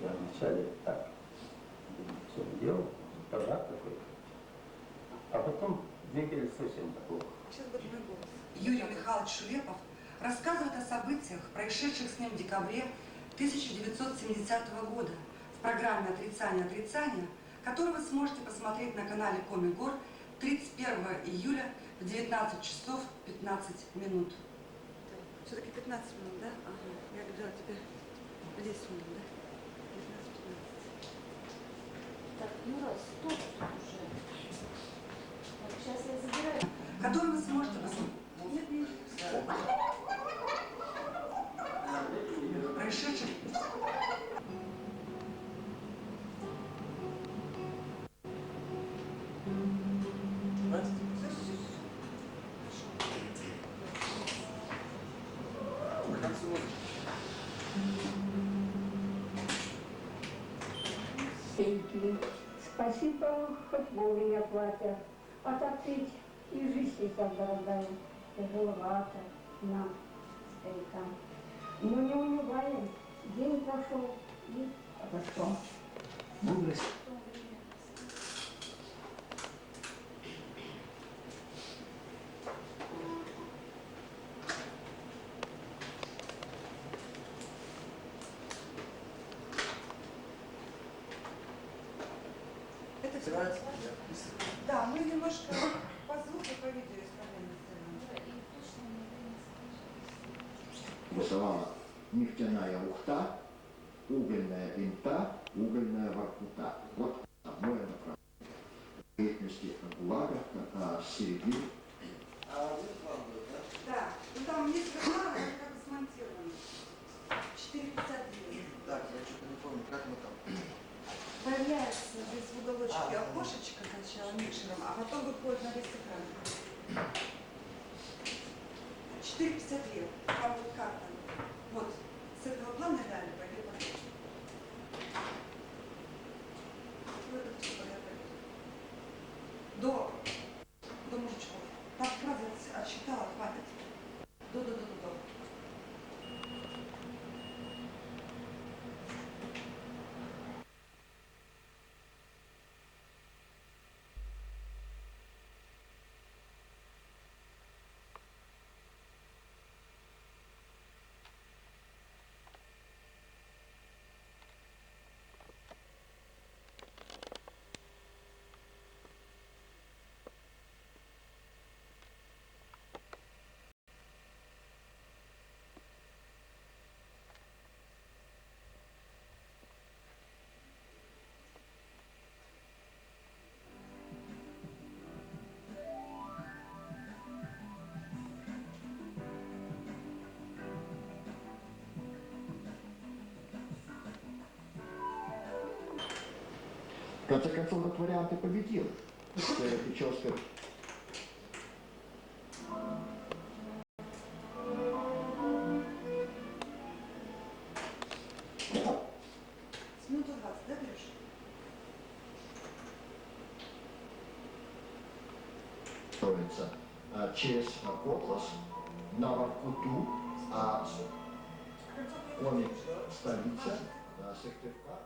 Я вначале так, в чем дело, аппарат такой. А потом двигались совсем плохо. Юрий Михайлович Шулепов рассказывает о событиях, происшедших с ним в декабре 1970 года в программе «Отрицание, которую вы сможете посмотреть на канале Комигор 31 июля в 19 часов 15 минут. Все-таки 15 минут, да? Ага. Я говорила тебе 10 минут, да? 15-15. Так, Юра, стоп уже. Вот сейчас я забираю. Который вы сможете посмотреть. Нет, нет. Происшедших. Пеньки. Спасибо, хоть вовремя платят. А так ведь и жизнь сейчас дорогая, тяжеловато нам, старикам. Но не унываем. День прошел и пошел. Мудрость. Это все. Да, мы немножко по звуку, по видео исправляем. Рисовала нефтяная Ухта, угольная Инта, угольная Воркута. Вот одно направление деятельности ГУЛАГа с середины. А вы план был, да? Да, ну там несколько планов, они как бы смонтированы. 4,52. Так, я что-то не помню, как мы там. Появляется здесь в уголочке окошечко сначала микшером, а потом выходит на весь экран. 4,52. Там вот карта. Вот. С этого плана далее пойдет потом. До мужичков. Так фраза отсчитала, хватит. До. В конце концов, этот вариант и победил. Прическа. С минуты 20, да, берешь? Строится через Котлас на Воркуту, а комик столица Сыктывкар.